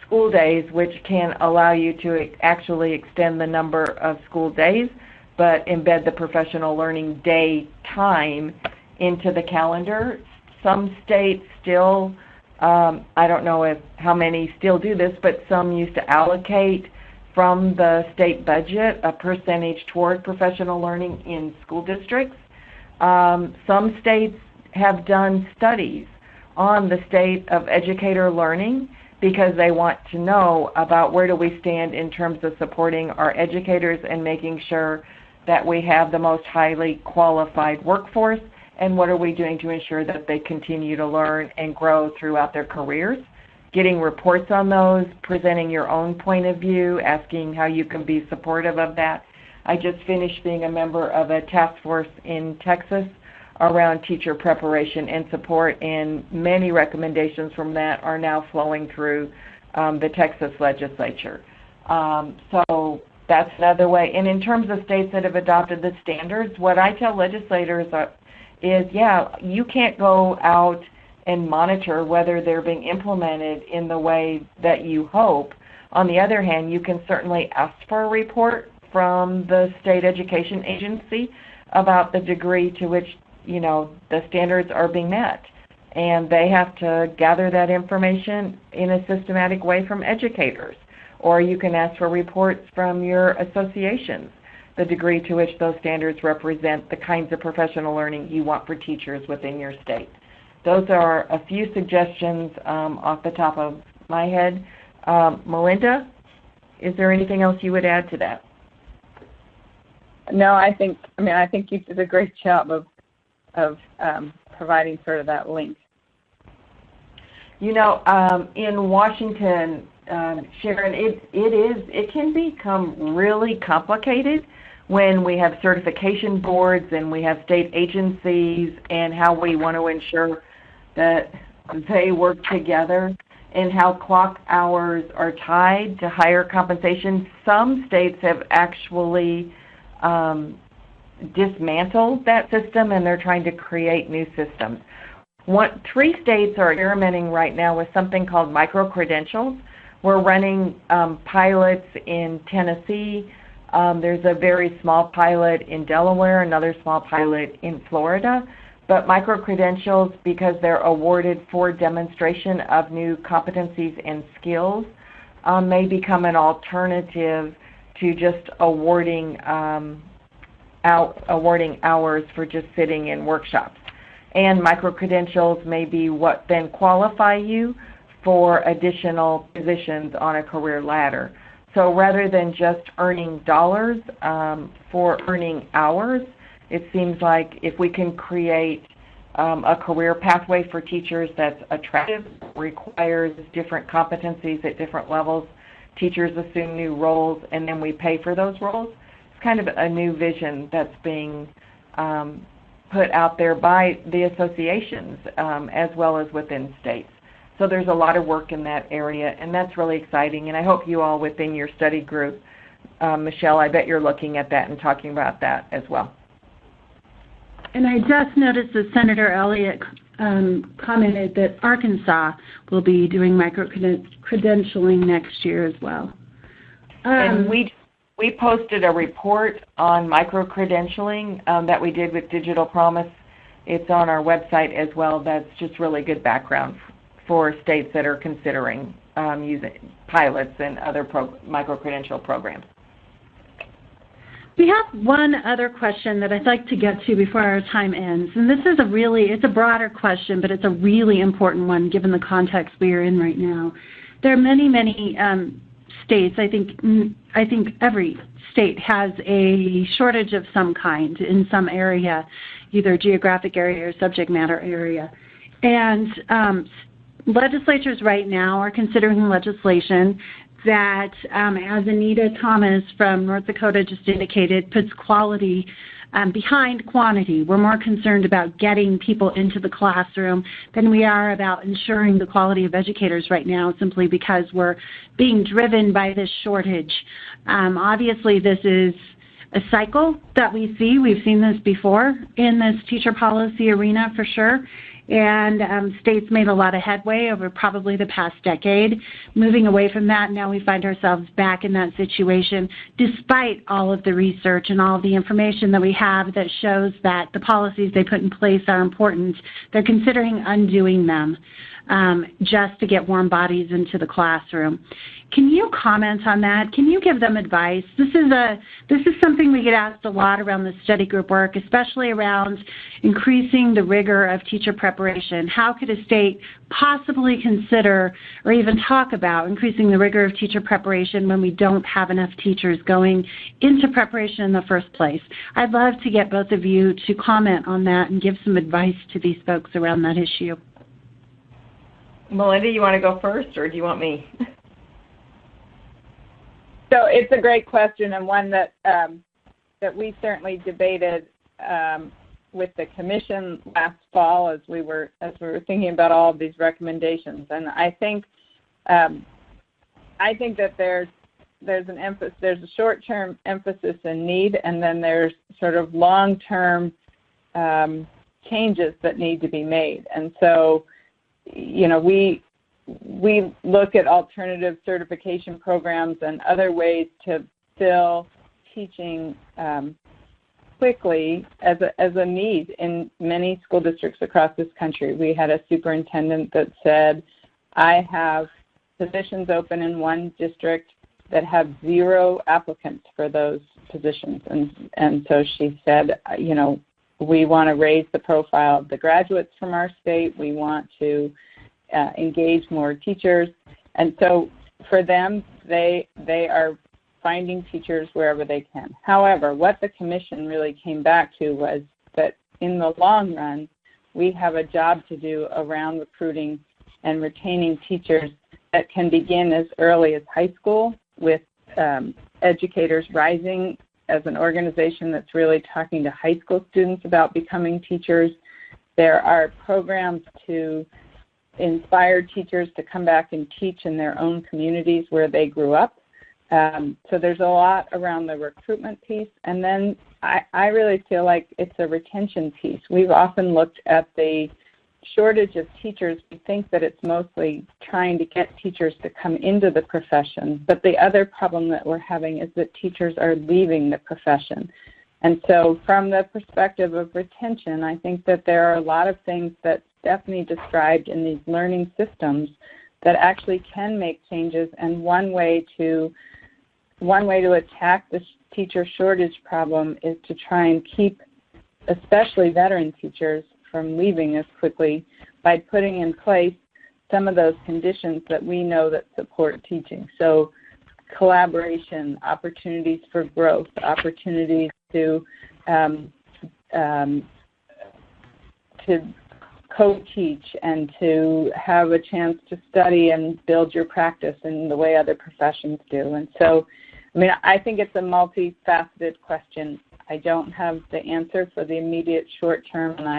school days, which can allow you to actually extend the number of school days, but embed the professional learning day time into the calendar. Some states still, I don't know how many still do this, but some used to allocate from the state budget a percentage toward professional learning in school districts. Some states have done studies on the state of educator learning because they want to know about where do we stand in terms of supporting our educators and making sure that we have the most highly qualified workforce, and what are we doing to ensure that they continue to learn and grow throughout their careers. Getting reports on those, presenting your own point of view, asking how you can be supportive of that. I just finished being a member of a task force in Texas around teacher preparation and support, and many recommendations from that are now flowing through the Texas legislature. So that's another way. And in terms of states that have adopted the standards, what I tell legislators is, you can't go out and monitor whether they're being implemented in the way that you hope. On the other hand, you can certainly ask for a report from the state education agency about the degree to which, the standards are being met. And they have to gather that information in a systematic way from educators. Or you can ask for reports from your associations, the degree to which those standards represent the kinds of professional learning you want for teachers within your state. Those are a few suggestions off the top of my head. Melinda, is there anything else you would add to that? No, I think you did a great job of providing sort of that link. In Washington, Sharon, it can become really complicated when we have certification boards and we have state agencies and how we want to ensure that they work together and how clock hours are tied to higher compensation. Some states have actually dismantled that system, and they're trying to create new systems. 3 states are experimenting right now with something called micro-credentials. We're running pilots in Tennessee. There's a very small pilot in Delaware, another small pilot in Florida. But micro-credentials, because they're awarded for demonstration of new competencies and skills, may become an alternative to just awarding hours for just sitting in workshops. And micro-credentials may be what then qualify you for additional positions on a career ladder. So rather than just earning dollars for earning hours, it seems like if we can create a career pathway for teachers that's attractive, requires different competencies at different levels, teachers assume new roles, and then we pay for those roles. It's kind of a new vision that's being put out there by the associations as well as within states. So there's a lot of work in that area, and that's really exciting. And I hope you all within your study group, Michelle, I bet you're looking at that and talking about that as well. And I just noticed that Senator Elliott commented that Arkansas will be doing micro-credentialing next year as well. And we posted a report on micro-credentialing that we did with Digital Promise. It's on our website as well. That's just really good background for states that are considering using pilots and other micro-credential programs. We have one other question that I'd like to get to before our time ends. And this is it's a broader question, but it's a really important one given the context we are in right now. There are many, many states, I think every state has a shortage of some kind in some area, either geographic area or subject matter area. And legislatures right now are considering legislation that, as Anita Thomas from North Dakota just indicated, puts quality behind quantity. We're more concerned about getting people into the classroom than we are about ensuring the quality of educators right now, simply because we're being driven by this shortage. Obviously, this is a cycle that we see. We've seen this before in this teacher policy arena for sure. And states made a lot of headway over probably the past decade. Moving away from that, now we find ourselves back in that situation, despite all of the research and all of the information that we have that shows that the policies they put in place are important. They're considering undoing them just to get warm bodies into the classroom. Can you comment on that? Can you give them advice? This is something we get asked a lot around the study group work, especially around increasing the rigor of teacher preparation. How could a state possibly consider or even talk about increasing the rigor of teacher preparation when we don't have enough teachers going into preparation in the first place? I'd love to get both of you to comment on that and give some advice to these folks around that issue. Melinda, you want to go first, or do you want me? So it's a great question, and one that that we certainly debated with the commission last fall as we were thinking about all of these recommendations. And I think that there's a short-term emphasis and need, and then there's sort of long-term changes that need to be made. And so, you know, we look at alternative certification programs and other ways to fill teaching quickly as a need in many school districts across this country. We had a superintendent that said, I have positions open in one district that have 0 applicants for those positions. And so she said, you know, we want to raise the profile of the graduates from our state. We want to engage more teachers. And so for them, they are finding teachers wherever they can. However, what the commission really came back to was that in the long run, we have a job to do around recruiting and retaining teachers that can begin as early as high school, with Educators Rising as an organization that's really talking to high school students about becoming teachers. There are programs to inspire teachers to come back and teach in their own communities where they grew up. So there's a lot around the recruitment piece. And then I really feel like it's a retention piece. We've often looked at the shortage of teachers. We think that it's mostly trying to get teachers to come into the profession. But the other problem that we're having is that teachers are leaving the profession. And so from the perspective of retention, I think that there are a lot of things that Stephanie described in these learning systems that actually can make changes. And one way to attack this teacher shortage problem is to try and keep especially veteran teachers from leaving as quickly by putting in place some of those conditions that we know that support teaching. So collaboration, opportunities for growth, opportunities to co-teach and to have a chance to study and build your practice in the way other professions do. And so, I mean, I think it's a multifaceted question. I don't have the answer for the immediate short term, and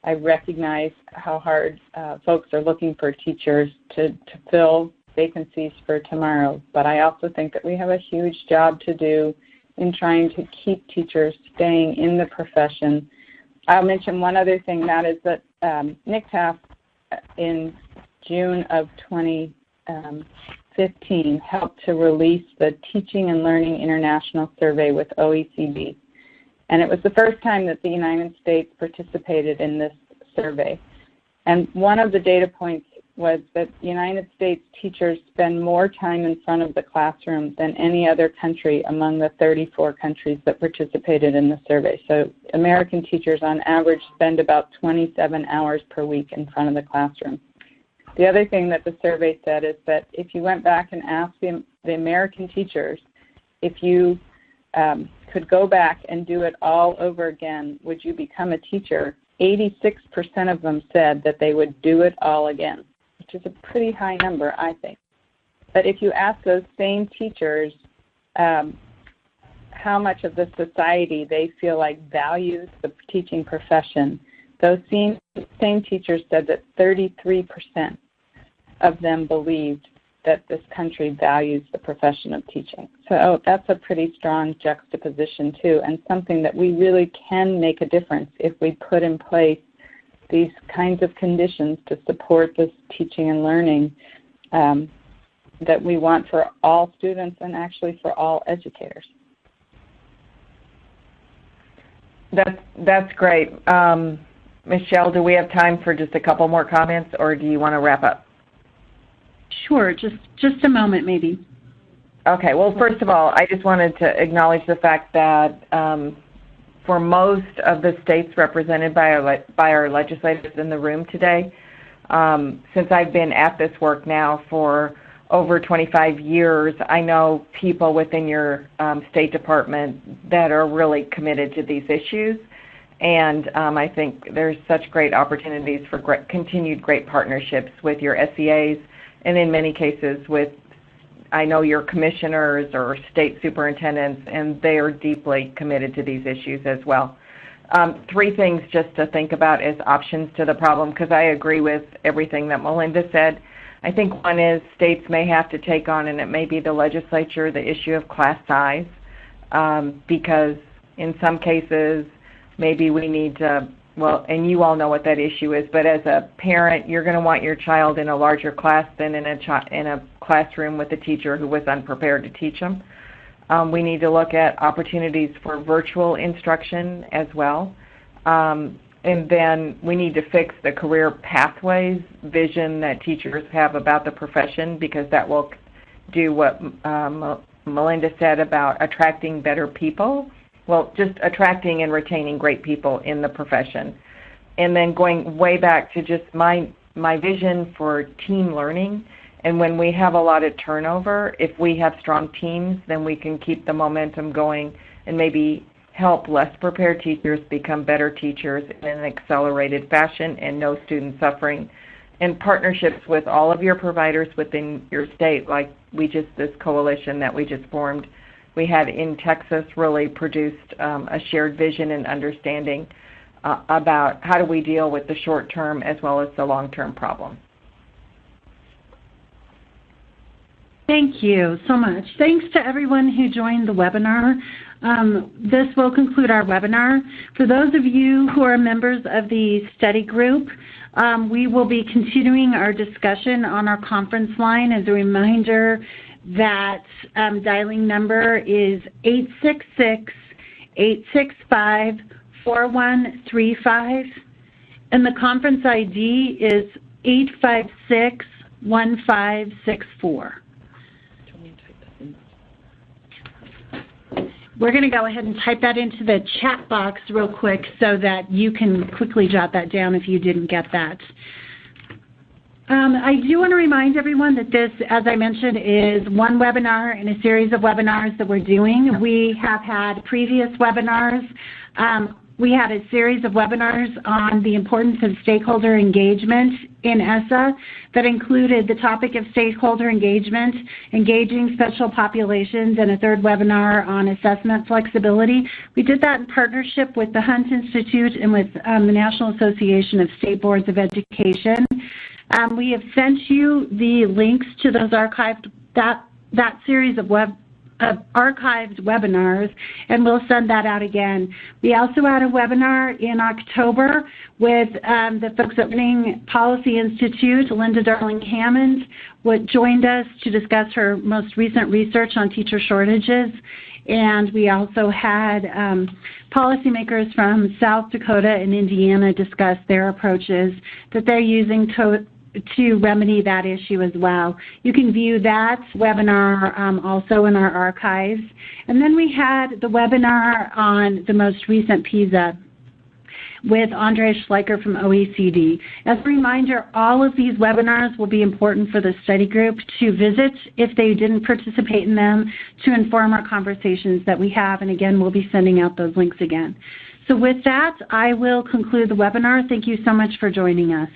I recognize how hard folks are looking for teachers to fill vacancies for tomorrow, but I also think that we have a huge job to do in trying to keep teachers staying in the profession. I'll mention one other thing, that is that NCTAF in June of 2015 helped to release the Teaching and Learning International Survey with OECD. And it was the first time that the United States participated in this survey. And one of the data points was that United States teachers spend more time in front of the classroom than any other country among the 34 countries that participated in the survey. So American teachers on average spend about 27 hours per week in front of the classroom. The other thing that the survey said is that if you went back and asked the American teachers if you could go back and do it all over again, would you become a teacher? 86% of them said that they would do it all again, which is a pretty high number, I think. But if you ask those same teachers how much of the society they feel like values the teaching profession, those same teachers said that 33% of them believed that this country values the profession of teaching. So that's a pretty strong juxtaposition too, and something that we really can make a difference if we put in place these kinds of conditions to support this teaching and learning that we want for all students and actually for all educators. That's great. Michelle, do we have time for just a couple more comments, or do you want to wrap up? Sure, just a moment maybe. Okay, well, first of all, I just wanted to acknowledge the fact that for most of the states represented by our legislators in the room today, since I've been at this work now for over 25 years, I know people within your State Department that are really committed to these issues. And I think there's such great opportunities for continued great partnerships with your SEAs, and in many cases with, I know, your commissioners or state superintendents, and they are deeply committed to these issues as well. Three things just to think about as options to the problem, because I agree with everything that Melinda said. I think one is states may have to take on, and it may be the legislature, the issue of class size, because in some cases maybe we need to, well, and you all know what that issue is, but as a parent, you're going to want your child in a larger class than in a classroom with a teacher who was unprepared to teach them. We need to look at opportunities for virtual instruction as well. And then we need to fix the career pathways vision that teachers have about the profession, because that will do what Melinda said about attracting better people. Well, just attracting and retaining great people in the profession. And then going way back to just my vision for team learning. And when we have a lot of turnover, if we have strong teams, then we can keep the momentum going and maybe help less prepared teachers become better teachers in an accelerated fashion and no student suffering. And partnerships with all of your providers within your state, like this coalition that we just formed, we had in Texas, really produced a shared vision and understanding about how do we deal with the short term as well as the long term problem. Thank you so much. Thanks to everyone who joined the webinar. This will conclude our webinar. For those of you who are members of the study group, we will be continuing our discussion on our conference line. As a reminder, that dialing number is 866-865-4135, and the conference ID is 856-1564. We're going to go ahead and type that into the chat box real quick so that you can quickly jot that down if you didn't get that. I do want to remind everyone that this, as I mentioned, is one webinar in a series of webinars that we're doing. We have had previous webinars we had a series of webinars on the importance of stakeholder engagement in ESSA that included the topic of stakeholder engagement, engaging special populations, and a third webinar on assessment flexibility. We did that in partnership with the Hunt Institute and with the National Association of State Boards of Education. We have sent you the links to those archived, that series of archived webinars, and we'll send that out again. We also had a webinar in October with the folks at Learning Policy Institute. Linda Darling-Hammond joined us to discuss her most recent research on teacher shortages. And we also had policymakers from South Dakota and Indiana discuss their approaches that they're using to remedy that issue as well. You can view that webinar also in our archives. And then we had the webinar on the most recent PISA with Andrea Schleicher from OECD. As a reminder, all of these webinars will be important for the study group to visit if they didn't participate in them, to inform our conversations that we have. And again, we'll be sending out those links again. So with that, I will conclude the webinar. Thank you so much for joining us.